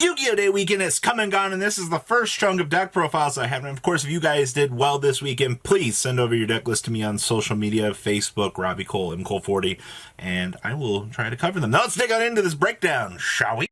Yu-Gi-Oh! Day weekend is come and gone, and this is the first chunk of deck profiles I have. And of course, if you guys did well this weekend, please send over your deck list to me on social media, Facebook, Robbie Cole, MCole40, and I will try to cover them. Now let's dig on into this breakdown, shall we?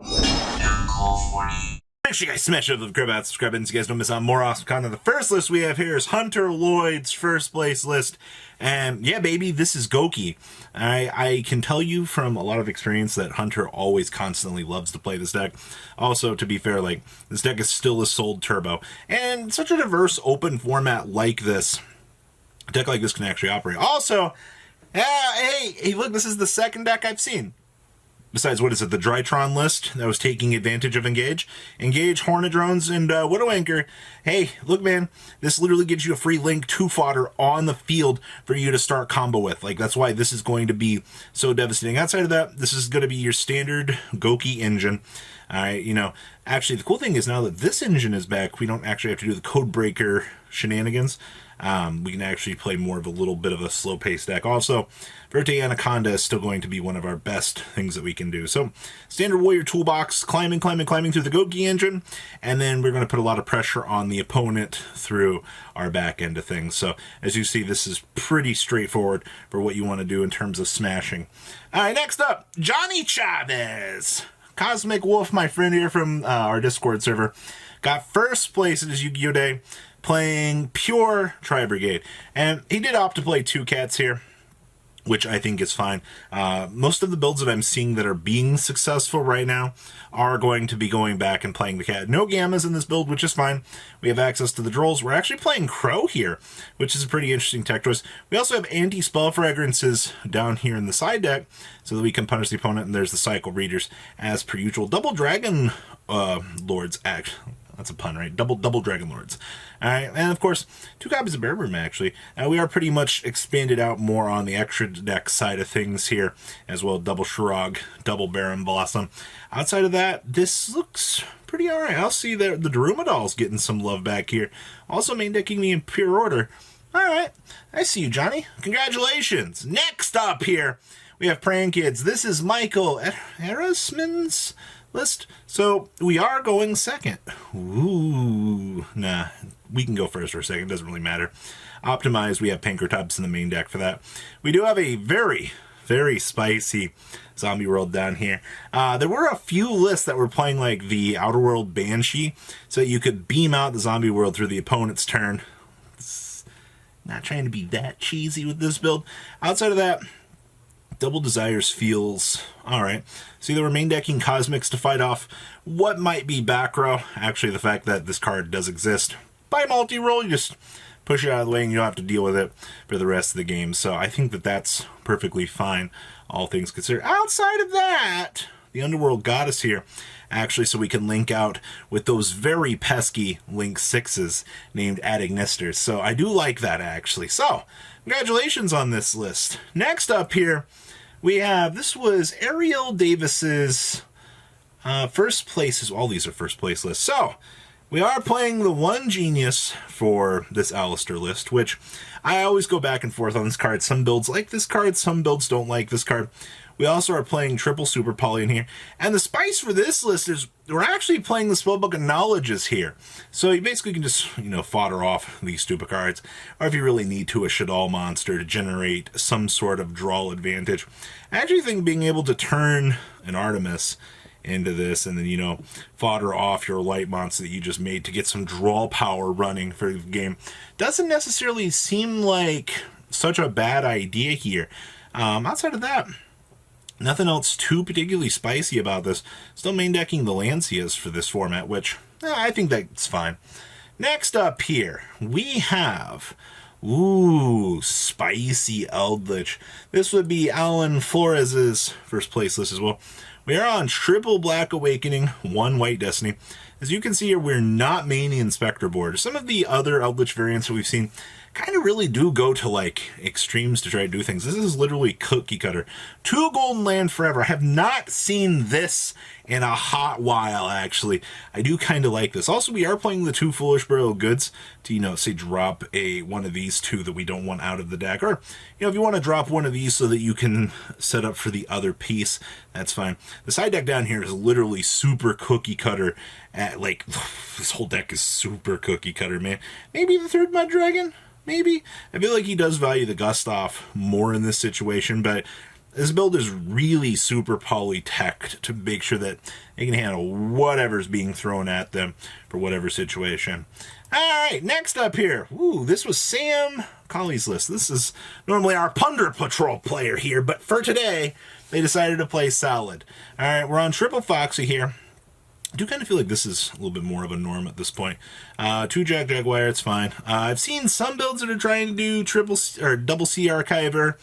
MCole40. Make sure you guys smash up the crib out, subscribe, and so you guys don't miss out more awesome content. The first list we have here is Hunter Lloyd's first place list. And yeah, baby, this is Gouki. I can tell you from a lot of experience that Hunter always constantly loves to play this deck. Also, to be fair, like, this deck is still a sold turbo. And such a diverse open format like this, a deck like this can actually operate. Also, hey, look, this is the second deck I've seen. Besides, what is it, the Drytron list that was taking advantage of Engage, Hornet Drones, and Widow Anchor. Hey, look, man, this literally gives you a free link to fodder on the field for you to start combo with. Like, that's why this is going to be so devastating. Outside of that, this is going to be your standard Gouki engine. Alright, you know, actually, the cool thing is now that this engine is back, we don't actually have to do the Codebreaker shenanigans. We can actually play more of a little bit of a slow-paced deck. Also, Verte Anaconda is still going to be one of our best things that we can do. So, standard Warrior Toolbox, climbing through the Gouki engine, and then we're going to put a lot of pressure on the opponent through our back end of things. So, as you see, this is pretty straightforward for what you want to do in terms of smashing. Alright, next up, Johnny Chavez. Cosmic Wolf, my friend here from our Discord server, got first place at his Yu-Gi-Oh! Day, playing pure Tri-Brigade. And he did opt to play 2 cats here, which I think is fine. Most of the builds that I'm seeing that are being successful right now are going to be going back and playing the cat. No gammas in this build, which is fine. We have access to the Drolls. We're actually playing Crow here, which is a pretty interesting tech choice. We also have anti-spell fragrances down here in the side deck so that we can punish the opponent, and there's the Cycle Readers as per usual. Double Dragon Lords act. That's a pun, right? Double Dragon Lords. Alright, and of course, 2 copies of Bear Room, actually. We are pretty much expanded out more on the extra deck side of things here, as well. Double Shurag, double Baron Blossom. Outside of that, this looks pretty alright. I'll see the Darumidal's getting some love back here. Also main decking the Impure Order. Alright, I see you, Johnny. Congratulations. Next up here, we have Praying Kids. This is Michael Erasman's list. So we are going second. Ooh, nah, we can go first for a second. Doesn't really matter. Optimized, we have Pankratops in the main deck for that. We do have a very, very spicy Zombie World down here. There were a few lists that were playing like the Outer World Banshee, so that you could beam out the Zombie World through the opponent's turn. It's not trying to be that cheesy with this build. Outside of that, Double Desires feels alright. See, they were main decking Cosmics to fight off what might be back row. Actually, the fact that this card does exist. By multi-roll, you just push it out of the way and you don't have to deal with it for the rest of the game. So I think that that's perfectly fine, all things considered. Outside of that, the Underworld Goddess here, actually, so we can link out with those very pesky Link 6s named Adignisters. So I do like that, actually. So, congratulations on this list. Next up here, we have, this was Ariel Davis's first places. All these are first place lists. So, we are playing the one genius for this Alistair list, which I always go back and forth on this card. Some builds like this card, some builds don't like this card. We also are playing triple Super Poly in here. And the spice for this list is we're actually playing the Spellbook of Knowledges here. So you basically can just, you know, fodder off these stupid cards. Or if you really need to, a Shaddoll monster to generate some sort of draw advantage. I actually think being able to turn an Artemis into this and then, you know, fodder off your light monster that you just made to get some draw power running for the game doesn't necessarily seem like such a bad idea here. Outside of that, nothing else too particularly spicy about this. Still main decking the Lancias for this format, which I think that's fine. Next up here, we have, ooh, spicy Eldritch. This would be Alan Florez's first place list as well. We are on triple Black Awakening, 1 White Destiny. As you can see here, we're not maining Inspector board. Some of the other Eldritch variants that we've seen kind of really do go to like extremes to try to do things. This is literally cookie cutter. 2 golden land forever. I have not seen this in a hot while, actually. I do kind of like this. Also, we are playing the 2 foolish burial goods to, you know, say drop one of these 2 that we don't want out of the deck. Or, you know, if you want to drop one of these so that you can set up for the other piece, that's fine. The side deck down here is literally super cookie cutter. Like, this whole deck is super cookie cutter, man. Maybe the 3rd Mud Dragon? Maybe? I feel like he does value the Gustav more in this situation, but this build is really super poly-teched to make sure that they can handle whatever's being thrown at them for whatever situation. Alright, next up here. Ooh, this was Sam Colley's list. This is normally our Plunder Patrol player here, but for today, they decided to play solid. Alright, we're on Triple Foxy here. I do kind of feel like this is a little bit more of a norm at this point. 2 Jack Jaguar, it's fine. I've seen some builds that are trying to do double C Archiver.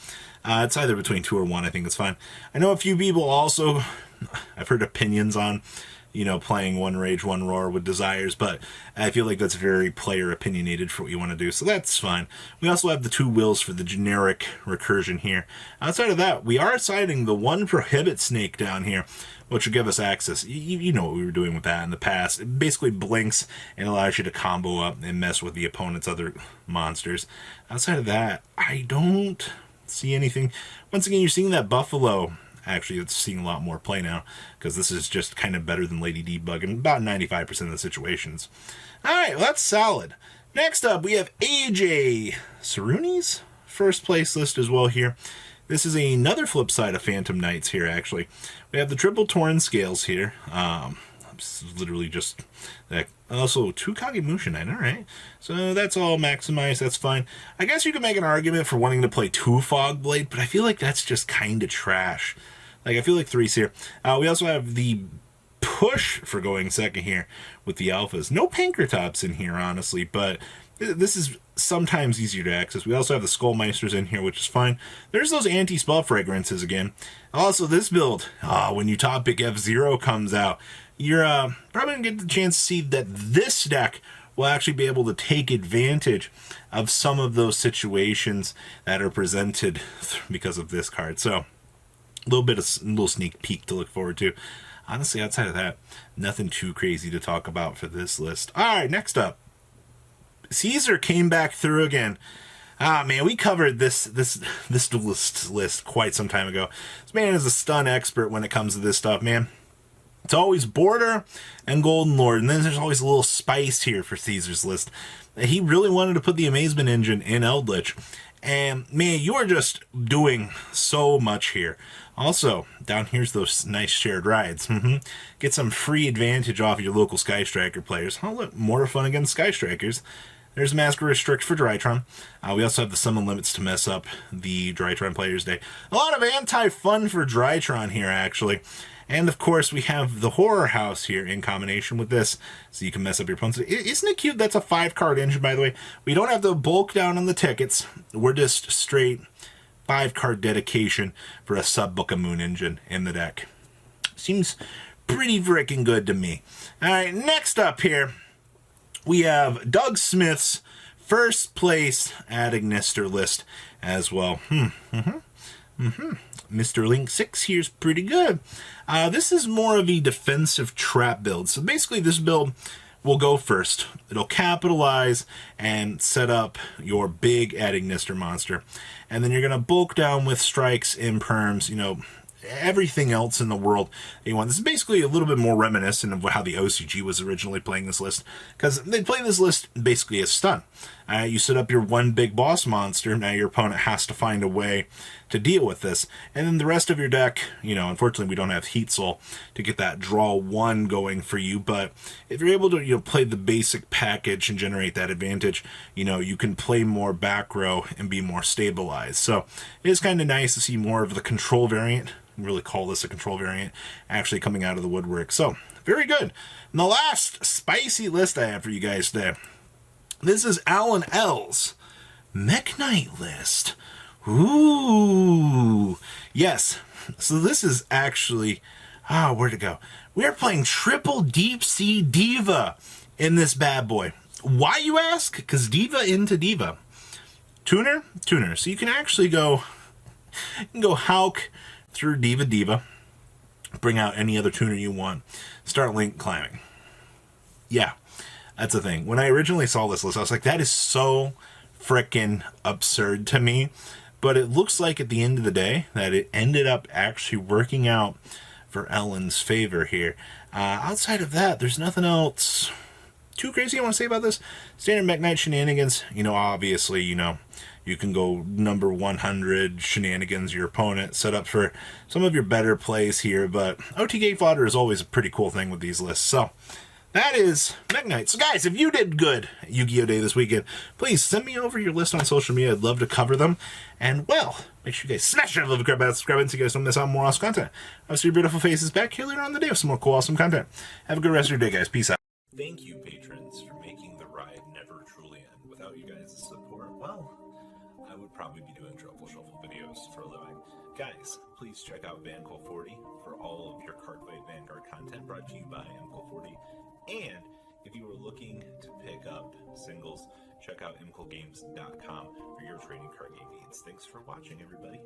It's either between 2 or 1, I think it's fine. I know a few people also, I've heard opinions on, you know, playing 1 Rage, 1 Roar with Desires, but I feel like that's very player opinionated for what you want to do, so that's fine. We also have the 2 wills for the generic recursion here. Outside of that, we are citing the 1 Prohibit Snake down here, which will give us access. You know what we were doing with that in the past. It basically blinks and allows you to combo up and mess with the opponent's other monsters. Outside of that, I don't see anything. Once again, you're seeing that Buffalo. Actually, it's seeing a lot more play now, because this is just kind of better than Lady Debug in about 95% of the situations. Alright, well, that's solid. Next up, we have AJ SAURINI's first place list as well here. This is another flip side of Phantom Knights here, actually. We have the triple Torn Scales here. Literally just that. Also, 2 Kagemusha Knight, alright. So that's all maximized, that's fine. I guess you could make an argument for wanting to play 2 Fogblade, but I feel like that's just kind of trash. Like, I feel like 3's here. We also have the push for going second here with the alphas. No Pankratops in here, honestly, but this is sometimes easier to access. We also have the Skullmeisters in here, which is fine. There's those anti-spell fragrances again. Also, this build, when Utopic F-Zero comes out, you're probably going to get the chance to see that this deck will actually be able to take advantage of some of those situations that are presented because of this card. So, a little sneak peek to look forward to. Honestly, outside of that, nothing too crazy to talk about for this list. Alright, next up. CESAR came back through again. Man, we covered this duelist list quite some time ago. This man is a stun expert when it comes to this stuff, man. It's always Border and Golden Lord, and then there's always a little spice here for CESAR's list. He really wanted to put the Amazement engine in Eldritch, and man, you are just doing so much here. Also, down here's those nice shared rides. Get some free advantage off your local Sky Striker players. Oh, look, more fun against Sky Strikers. There's Master Restrict for Drytron. We also have the summon limits to mess up the Drytron Players Day. A lot of anti-fun for Drytron here, actually. And, of course, we have the Horror House here in combination with this, so you can mess up your opponents. Isn't it cute? That's a 5-card engine, by the way. We don't have to bulk down on the tickets. We're just straight 5-card dedication for a Sub-Book of Moon engine in the deck. Seems pretty freaking good to me. Alright, next up here, we have Doug Smith's first place Adagnister list as well. Mr. Link 6 here's pretty good. This is more of a defensive trap build. So basically this build will go first. It'll capitalize and set up your big Adagnister monster. And then you're going to bulk down with strikes, imperms, you know, everything else in the world that you want. This is basically a little bit more reminiscent of how the OCG was originally playing this list, because they play this list basically as stun. You set up your one big boss monster, now your opponent has to find a way to deal with this, and then the rest of your deck, you know, unfortunately we don't have Heat Soul to get that draw one going for you, but if you're able to, you know, play the basic package and generate that advantage, you know, you can play more back row and be more stabilized. So it is kind of nice to see more of the control variant, really call this a control variant, actually coming out of the woodwork. So very good. And the last spicy list I have for you guys today, this is Alan L's Mekk-Knight list. Ooh, yes. So this is actually, where'd it go? We are playing triple Deep Sea Diva in this bad boy. Why, you ask? Because Diva into Diva. Tuner. So you can actually go Hulk through Diva, bring out any other tuner you want, start link climbing. Yeah, that's the thing. When I originally saw this list, I was like, that is so freaking absurd to me. But it looks like at the end of the day that it ended up actually working out for Ellen's favor here. Outside of that, there's nothing else too crazy I want to say about this. Standard Mekk-Knight shenanigans. Obviously, you can go number 100 shenanigans your opponent, set up for some of your better plays here. But OTK fodder is always a pretty cool thing with these lists. So that is Mekk-Knight. So guys, if you did good at Yu-Gi-Oh! Day this weekend, please send me over your list on social media. I'd love to cover them. And, well, make sure you guys smash that love, subscribe, so you guys don't miss out on more awesome content. I'll see your beautiful faces back here later on the day with some more cool, awesome content. Have a good rest of your day, guys. Peace out. Thank you, patrons, for making the ride never truly end. Without you guys' support, well, I would probably be doing Truffle Shuffle videos for a living. Guys, please check out VanCool40 for all of your Cardfight Vanguard content brought to you by MCool40. And if you are looking to pick up singles, check out mcoolgames.com for your trading card game needs. Thanks for watching, everybody.